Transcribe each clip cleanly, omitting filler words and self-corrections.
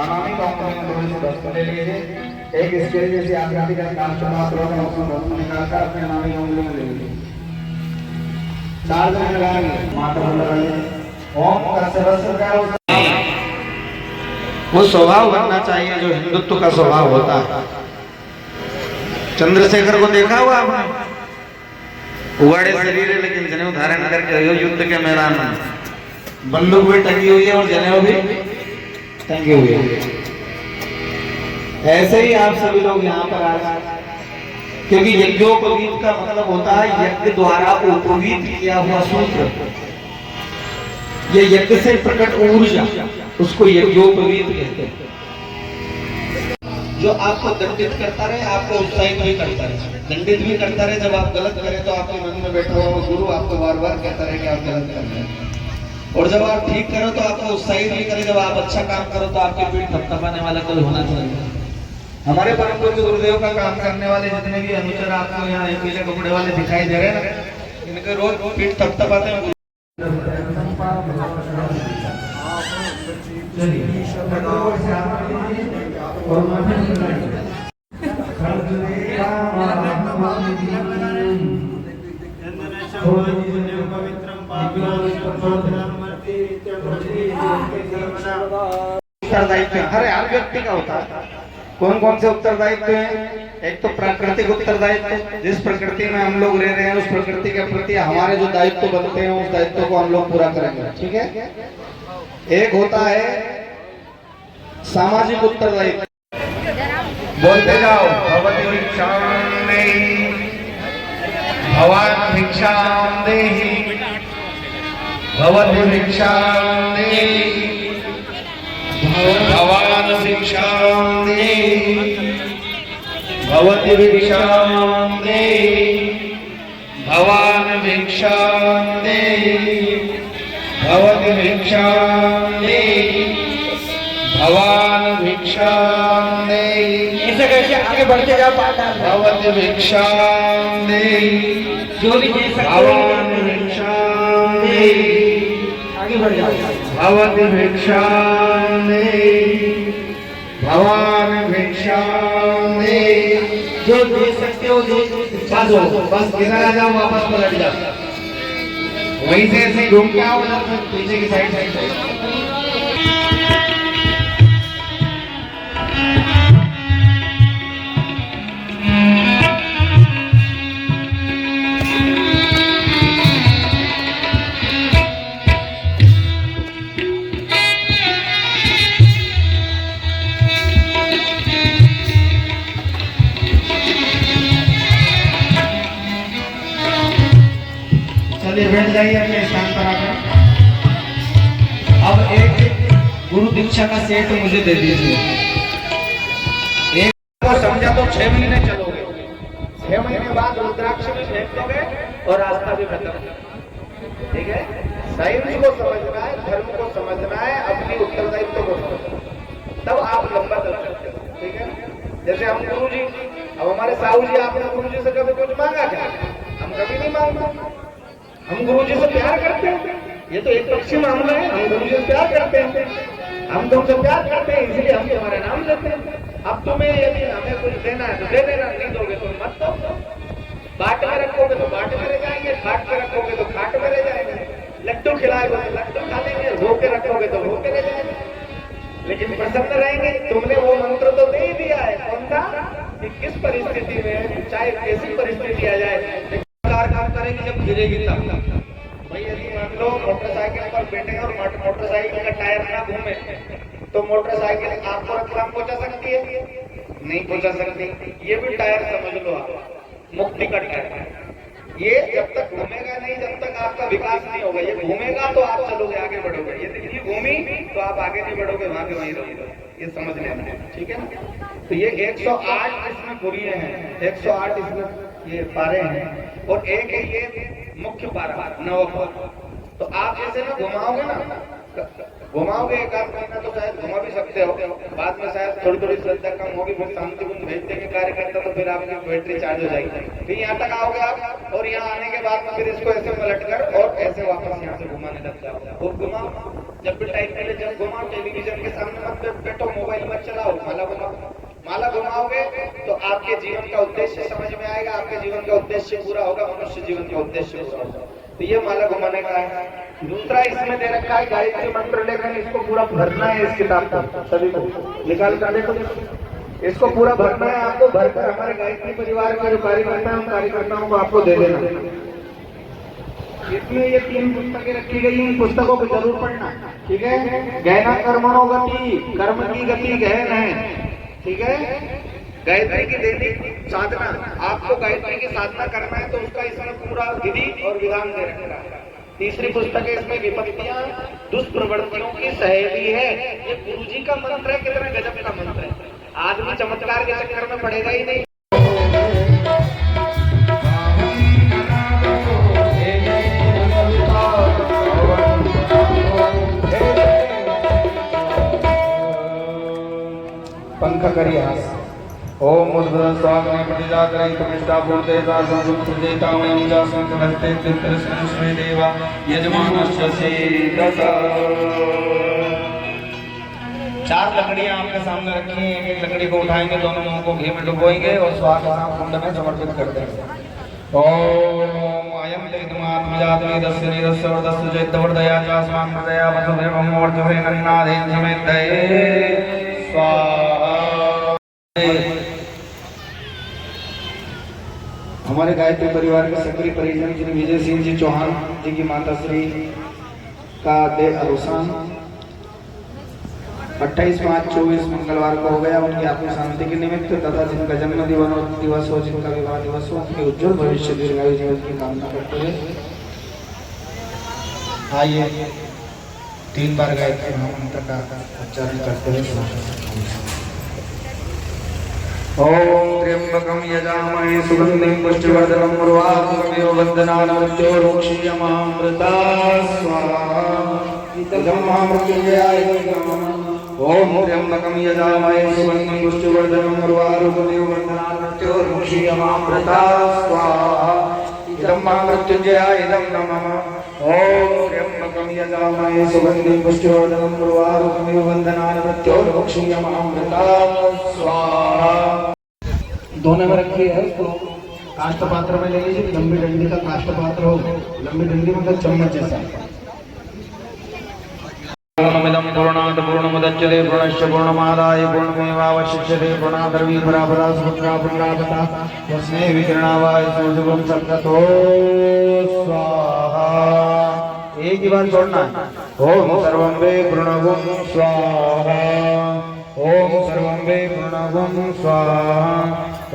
अनामिक अंक में थोड़े से 10 ले लीजिए। एक इसके लिए जैसे आकृति का काम चला तो उसमें 10 निकालकर अपने अनामिक अंक में ले लीजिए। 4 जन लगाएंगे, माता को लगाइए। ओम का वो स्वभाव बनना चाहिए जो हिंदुत्व का स्वभाव होता है। चंद्रशेखर को देखा हुआ आपने? उगाड़े शरीर है लेकिन जनेऊ धारण करके युद्ध के मैदान में बंदूक भी टंगी हुई है और जनेऊ भी टंगी हुई है। ऐसे ही आप सभी लोग यहाँ पर आज, क्योंकि यज्ञोपवीत का मतलब होता है यज्ञ द्वारा उपवीत किया हुआ सूत्र। ये यज्ञ से प्रकट ऊर्जा, उसको यज्ञोपवीत कहते हैं। जो आपको दंडित करता रहे, आपको उत्साहित भी करता रहे, दंडित भी करता रहे। जब आप गलत करें तो आपके मन में बैठा हुआ गुरु आपको बार बार कहता रहे कि आप गलत कर रहे हैं। और जब आप ठीक करो तो आपको उत्साहित भी करे। जब आप अच्छा काम करो तो आपके पीठ थपथपाने वाला कोई होना चाहिए। हमारे परम पूज्य गुरुदेव का काम करने वाले जितने भी अनुचर आपको यहाँ पीले कपड़े वाले दिखाई दे रहे हैं ना, इनके रोज पीठ थपथपाते हैं। उत्तरदायित्व हर व्यक्ति का होता है। कौन कौन से उत्तरदायित्व हैं? एक तो प्राकृतिक उत्तरदायित्व, जिस प्रकृति में हम लोग रह रहे हैं उस प्रकृति के प्रति हमारे जो दायित्व बनते हैं उस दायित्व को हम लोग पूरा करेंगे, ठीक है। एक होता है सामाजिक उत्तरदायित्व। बोलते जाओ, भवति भिक्षां देहि, भवान् भिक्षां देहि, भवति भिक्षां देहि, भवान् भिक्षां देहि, भवति भिक्षां देहि, भवान् भिक्षां देहि, भवति भिक्षां देहि, भवान् भिक्षां देहि। ऐसे करके आगे बढ़ते जाओ। भवति भिक्षां देहि, जो भी भवान् भिक्षां देहि, आगे बढ़ जाओ। भवति भिक्षां देहि, भवान् भिक्षां देहि। जो दे सकते हो बस इधर आ जाओ, वापस पलट जाओ। वहीं से ऐसे घूम के आओ पीछे की साइड। बैठ जाइए अपने स्थान पर आकर। अब एक गुरु दीक्षा का सेट मुझे दे दीजिए। एक को समझा तो 6 महीने चलोगे, 6 महीने बाद रुद्राक्ष में फेंक दोगे और रास्ता भी खत्म, ठीक है। साइंस को समझना है, धर्म को समझना है, अपनी उत्तरदायित्व को समझना, तब आप लंबा चल सकते हो, ठीक है। जैसे हम गुरु जी, अब हमारे साहू जी, आपने गुरु जी से कभी कुछ मांगा क्या? हम कभी नहीं मांगते। हम गुरु जी से प्यार करते हैं, ये तो एक पक्षी मामला है। हम गुरु जी से प्यार करते हैं, हम तुमसे प्यार करते हैं, इसलिए हम तुम्हारा नाम लेते हैं। अब तुम्हें यदि हमें कुछ देना है तो दे देना, नहीं दोगे तो मत दो। बाट में रखोगे तो बाट में रह जाएंगे, खाट में रखोगे तो खाट में रह जाएंगे, लड्डू खिलाओगे तो लड्डू खा लेंगे, रोके रखोगे तो रोके रह जाएंगे, लेकिन प्रसन्न रहेंगे। तुमने वो मंत्र तो दे ही दिया है, कौन सा? कि किस परिस्थिति में, चाहे कैसी परिस्थिति आ जाए, काम करेंगे जब गिरेगी तब। भाई यदि मान लो मोटरसाइकिल पर बैठे और मोटरसाइकिल का टायर ना घूमे तो मोटरसाइकिल आपको नुकसान पहुंचा सकती है? नहीं पहुंचा सकती। ये भी टायर समझ लो आप, मुक्ति का टायर। ये जब तक घूमेगा नहीं, जब तक आपका विकास नहीं होगा। ये घूमेगा तो आप चलोगे, आगे बढ़ोगे। यदि ये घूमी तो आप आगे नहीं बढ़ोगे, वहां के वहीं रहोगे। ये समझ लेना, ठीक है ना। तो ये 108 इसमें पुरिये हैं, 108 इसमें ये पारे हैं, और एक है ये मुख्य पारा, नवक। तो आप जैसे ना घुमाओगे ना, घुमाओगे एक आध महीना तो शायद घुमा भी सकते हो, बाद में शायद थोड़ी थोड़ी श्रद्धा कम होगी, फिर शांति गुण भेज देंगे कार्यकर्ता, तो फिर आपकी बैटरी चार्ज हो जाएगी। फिर यहाँ तक आओगे आप, और यहाँ आने के बाद में फिर इसको ऐसे पलट कर और ऐसे वापस यहाँ से घुमाने लग जाओ। खूब घुमाओ, जब भी टाइम मिले जब घुमाओ, टेलीविजन के सामने मत बैठो, मोबाइल मत चलाओ, माला घुमाओ। माला घुमाओगे तो आपके जीवन का उद्देश्य समझ में आएगा, आपके जीवन का उद्देश्य पूरा होगा, मनुष्य जीवन का उद्देश्य पूरा होगा। तो ये माला घुमाने का है। दूसरा इसमें दे रखा है गायत्री मंत्र लेकर इसको पूरा भरना है, इस किताब को सभी को निकाल कर देखो, इसको पूरा भरना है आपको। भरकर हमारे गायत्री परिवार का जो कार्यकर्ता है उन कार्यकर्ताओं को आपको दे देना। इसमें ये 3 पुस्तकें रखी गई, इन पुस्तकों को जरूर पढ़ना, ठीक है। गहना कर्मणो गति, कर्म की गति गहन है, ठीक है। गायत्री की दैनिक साधना, आपको गायत्री की साधना करना है तो उसका इसमें पूरा विधि और विधान दे रखा है। तीसरी पुस्तक है, इसमें विपत्तियां दुष्प्रवृत्तियों की सहेली है। ये गुरुजी का मंत्र है, कितना गजब का मंत्र है। आदमी चमत्कार के चक्कर में पड़ेगा ही नहीं। पंख करिए ओम उद्भव स्वामी प्रतिजातरई तमिष्टा भूतेजा संसुप्तजेता मयिजा संतनस्ते तित्रस्मि देवा यजमानस्य सेदसा। 4 लकड़ियां आपके सामने रखी हैं, एक लकड़ी को उठाएंगे, दोनों मुंह को घी में डुबोएंगे और स्वाहा का कुंड में समर्पित कर देंगे। ओम अयम तेजमात्मजातमे दस्य निरस्य और दस्य चैतवर्दया चास्मान् प्रदया वसुदेवं वर्धवे नन्नादेन समेतये स्वाहा। हमारे गायत्री परिवार के सक्रिय परिजन श्री विजय सिंह जी चौहान जी की माता श्री का देह अवसान 28/5/24 मंगलवार को हो गया। उनकी आत्म शांति के निमित्त तथा जिनका जन्म दिवस हो, जिनका विवाह दिवस हो, उनके उज्जवल भविष्य दीर्घायु जीवन की कामना करते हुए आइए 3 बार गायत्री महामंत्र का उच्चारण करते हुए। ओम त्र्यंबकं यजामहे सुगंधिं पुष्टिवर्धनं उर्वारुकमिव बन्धनान् मृत्योर्मुक्षीयमामृता स्वाहा। इदं महामृत्युंजयाय नमः। ओम त्र्यंबकं यजामहे सुगंधिं पुष्टिवर्धनं उर्वारुकमिव बन्धनान् मृत्योर्मुक्षीयमामृता स्वाहा। इदं महामृत्युंजयाय नमः। ओम त्र्यंबकं यजामहे सुगंधिं पुष्टिवर्धनं उर्वारुकमिव बन्धनान् मृत्योर्मुक्षीयमामृता स्वाहा। दोनों में रखी है, उसको काष्ठ पात्र में ले लीजिए, लंबी डंडी का काष्ठ पात्र हो, लंबी डंडी मतलब चम्मच जैसा। पूर्णमिदं पूर्णात् पूर्णमुदच्यते पूर्णस्य पूर्णमादाय पूर्णमेवावशिष्यते पूर्णाद्रवी परापरा सुपुत्रा पुत्रापता तस्मै विकिरणावाय सूर्यं सप्ततो स्वाहा। एक ही बार छोड़ना है। ओम सर्वं वे प्रणवं स्वाहा। ओम सर्वं वे प्रणवं स्वाहा।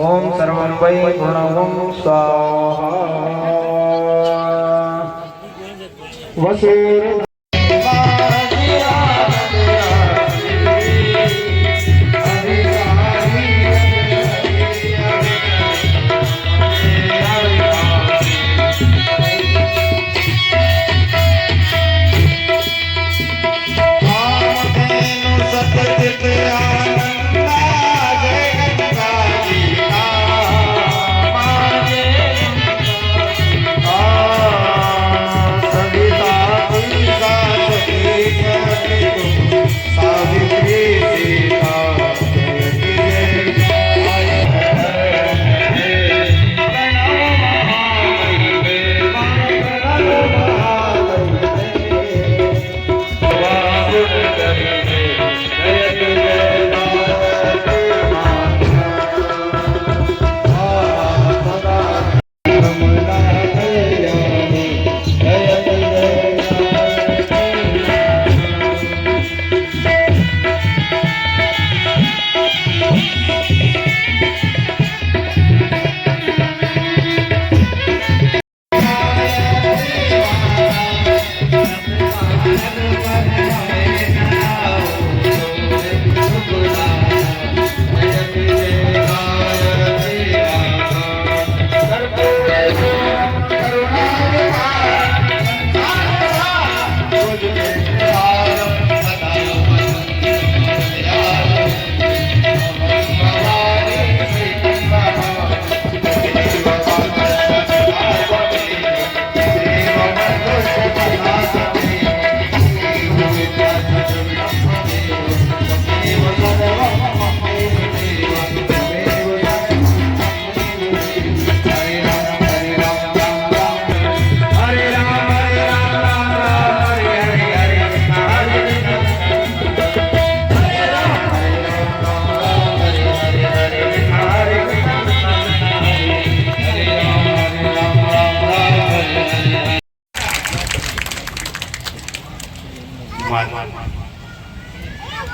ओम सर्वं वै प्रणवं स्वाहा। वसुर सविता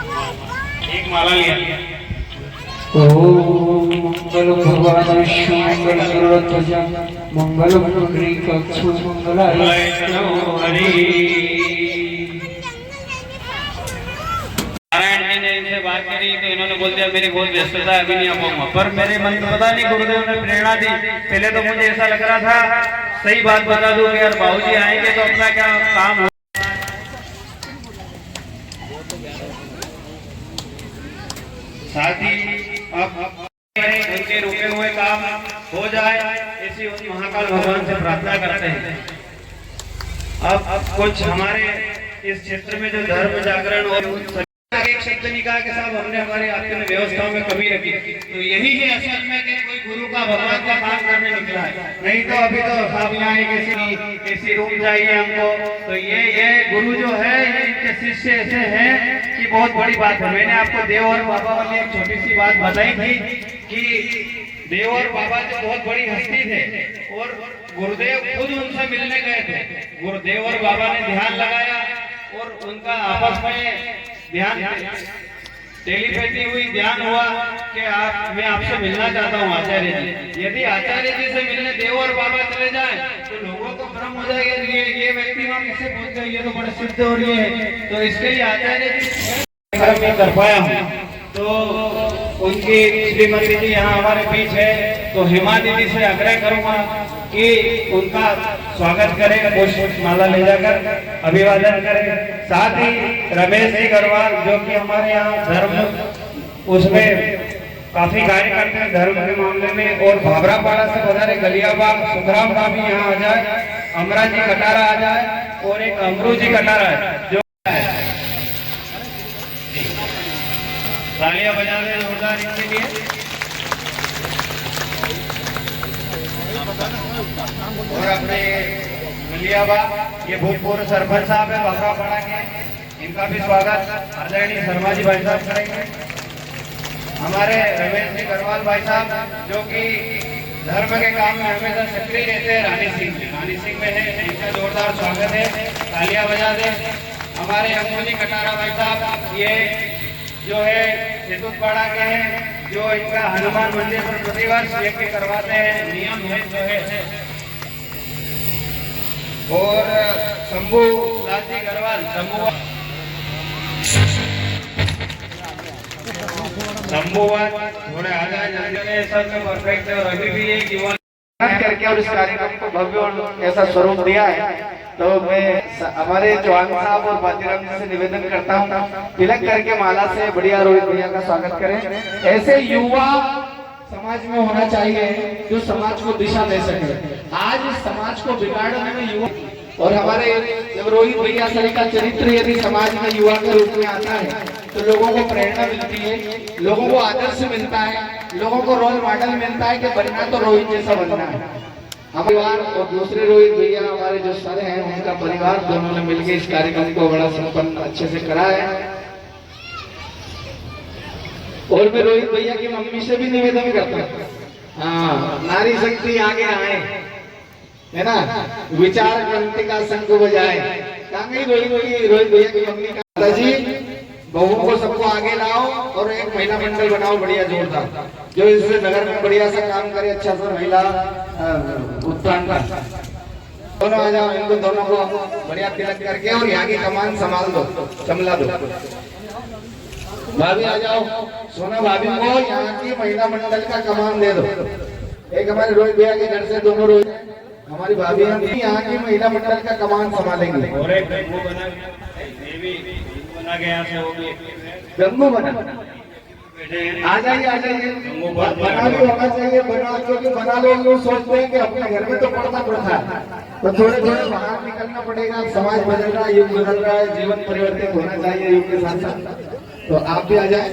एक माला लिया। ओम मंगल भगवान विष्णु मंगल गरुड़ध्वज मंगल पुंडरी कक्षु मंगलाय हरि। नारायण जी ने इनसे बात करी तो इन्होंने बोल दिया मेरी बहुत व्यस्तता है, अभी नहीं आ पाऊंगा। पर मेरे मन में पता नहीं गुरुदेव ने प्रेरणा दी। पहले तो मुझे ऐसा लग रहा था, सही बात बता दूं कि यार बाबूजी आएंगे तो अपना क्या काम हो। साथ ही अब उनके रुके हुए काम हो जाए ऐसी महाकाल भगवान से प्रार्थना करते हैं। अब कुछ हमारे इस क्षेत्र में जो धर्म जागरण और एक शब्द निकाल के साहब हमने हमारे आपके व्यवस्थाओं में कमी रखी, तो यही है असल में कि कोई गुरु का भगवान का काम करने निकला है। नहीं तो अभी तो साहब यहाँ एक ऐसी रूम चाहिए हमको। तो ये गुरु जो है इनके शिष्य ऐसे हैं कि बहुत बड़ी बात है। मैंने आपको देव और बाबा वाली एक छोटी सी बात बताई थी कि देव और बाबा जो बहुत बड़ी हस्ती थे और गुरुदेव खुद उनसे मिलने गए थे। गुरुदेव और बाबा ने ध्यान लगाया और उनका आपस में ध्यान टेलीपैथी हुई, ध्यान हुआ कि मैं आपसे मिलना चाहता हूँ आचार्य जी। यदि आचार्य जी से मिलने देव और बाबा चले जाएं तो लोगों को भ्रम हो जाएगा, ये व्यक्ति वहाँ कैसे पहुंच गए, ये तो बड़े सिद्ध हो रही है। तो इसके लिए आचार्य जी मैं कर पाया हूँ। तो उनकी श्रीमती जी यहाँ हमारे बीच है, तो हेमा दीदी से आग्रह करूंगा कि उनका स्वागत करें, पुष्प माला ले जाकर अभिवादन करें। साथ ही रमेश जी गरवाल जो कि हमारे यहाँ धर्म उसमें काफी कार्य करते हैं धर्म के मामले में, और भाभरापाड़ा से पधारे गलियाबाग सुखराम का भी यहाँ आ जाए, अमरा जी कटारा आ जाए और एक अमरू जी कटारा है जो तालियां बजा रहे हैं जोरदार इनके लिए। और अपने गलियाबाग ये भूतपूर्व सरपंच साहब है भाभरापाड़ा के, इनका भी स्वागत आदरणीय शर्मा जी भाई साहब करेंगे। हमारे रमेश जी गरवाल भाई साहब जो कि धर्म के काम में हमेशा सक्रिय रहते हैं, रानी सिंह में है, इनका जोरदार स्वागत है, तालियां बजा दें। हमारे अमरू जी कटारा भाई साहब ये जो है सेतुपाड़ा के हैं, जो इनका हनुमान मंदिर पर प्रतिवर्ष यज्ञ करवाते हैं, नियम है जो है। और शंभू लाल जी गरवाल शंभुवान थोड़े आ जाए जल्दी, सब में परफेक्ट है। और अभी भी एक युवा करके और इस कार्यक्रम को भव्य और ऐसा स्वरूप दिया है। तो मैं हमारे चौहान साहब और बाजीराम जी से निवेदन करता हूँ तिलक करके माला से बढ़िया रोहित भैया का स्वागत करें। ऐसे युवा समाज में होना चाहिए जो समाज को दिशा दे सके। आज इस समाज को बिगाड़ने में युवा, और हमारे जब रोहित भैया सरी का चरित्र यदि समाज में युवा के रूप में आता है तो लोगों को प्रेरणा मिलती है, लोगों को आदर्श मिलता है, लोगों को रोल मॉडल मिलता है कि बनना तो रोहित जैसा बनना है। परिवार और दूसरे रोहित भैया हमारे जो सर हैं उनका परिवार दोनों ने मिलकर इस कार्यक्रम को बड़ा संपन्न अच्छे से करा है। और मैं रोहित भैया की मम्मी से भी निवेदन करता हूँ, हाँ नारी शक्ति आगे आए, है ना, विचार क्रांति का शंख बजाए। रोहित भैया की मम्मी का जी बहुओं को सबको आगे लाओ और एक महिला मंडल बनाओ बढ़िया जोरदार, जो इससे नगर में बढ़िया सा काम करे, अच्छा सा महिला उत्थान का। दोनों आ जाओ, इनको दोनों को बढ़िया तिलक करके और यहाँ की कमान संभाल दो, संभला दो। भाभी आ जाओ, सोना भाभी को यहाँ की महिला मंडल का कमान दे दो। एक हमारे रोहित भैया के घर से दोनों रोहित हमारी भाभी यहाँ की महिला मंडल का कमान संभालेंगे। और एक बना गया से वो भी गंगू बना, आ जाइए बना भी होना चाहिए। बना क्योंकि बना लोग लोग सोचते हैं कि अपने घर में तो पढ़ना पड़ता है, तो थोड़े थोड़े बाहर निकलना पड़ेगा। समाज बदल रहा है, युग बदल रहा है, जीवन परिवर्तित होना चाहिए युग के साथ साथ। तो आप भी आ जाए,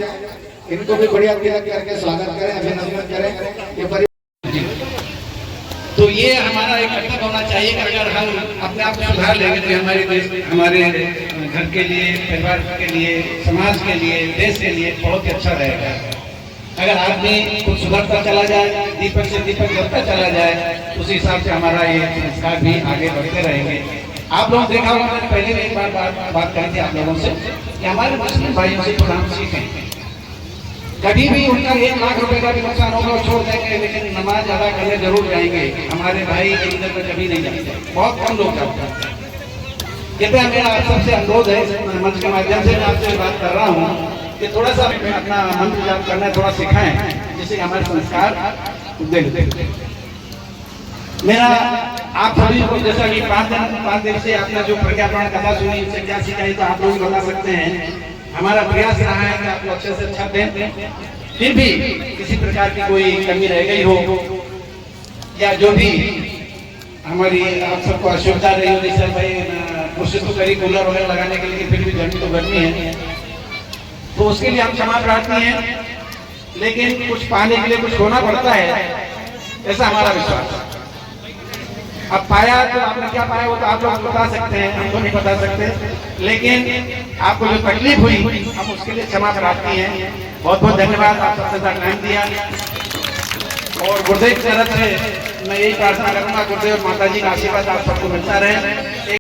इनको भी बढ़िया तिलक करके स्वागत करें, अभिनंदन करें। तो ये हमारा एक कर्तव्य होना चाहिए कि अगर हम अपने आप को सुधार लेंगे तो हमारे देश, हमारे घर के लिए, परिवार के लिए, समाज के लिए, देश के लिए बहुत ही अच्छा रहेगा। अगर आदमी कुछ सुधरता चला जाए, दीपक से दीपक जलता चला जाए, उस हिसाब से हमारा ये संस्कार भी आगे बढ़ते रहेंगे। आप लोग देखा होगा, मैंने पहले भी एक बार बात करी थी आप लोगों से कि हमारे मुस्लिम भाइयों से कुरान सीखें। कभी भी उनका 1 लाख रुपए का भी नुकसान होगा और छोड़ देंगे, लेकिन नमाज अदा करने जरूर जाएंगे। हमारे भाई इधर में कभी नहीं जाते, बहुत कम लोग जाते हैं। कृपया मेरा आप सबसे अनुरोध है, मंच के माध्यम से मैं आपसे बात कर रहा हूँ कि थोड़ा सा अपना मंत्र जाप करना थोड़ा सिखाएं, जिससे हमारे संस्कार उज्जवल। मेरा आप सभी को जैसा कि 5 दिन से आपने जो प्रज्ञापन कथा सुनी, उससे क्या सिखाई तो आप लोग बता सकते हैं। हमारा प्रयास रहा है कि आपको अच्छे से अच्छा दें, फिर भी किसी प्रकार की कोई कमी रह गई हो या जो भी हमारी आप सबको असुविधा रही हो, जैसे भाई कोशिश तो करी कूलर वगैरह लगाने के लिए, फिर भी गर्मी तो गर्मी है, तो उसके लिए हम क्षमा प्रार्थी हैं। लेकिन कुछ पाने के लिए कुछ होना पड़ता है, ऐसा हमारा विश्वास है। अब पाया तो आपने क्या पाया वो तो आप लोग बता सकते हैं, हम तो नहीं बता सकते, लेकिन आपको जो तकलीफ हुई हम उसके लिए क्षमा प्रार्थी हैं। बहुत बहुत धन्यवाद, आप सबसे साथ टाइम दिया। और गुरुदेव की तरफ से मैं यही प्रार्थना करूंगा, गुरुदेव और माता जी का आशीर्वाद आप सबको मिलता रहे।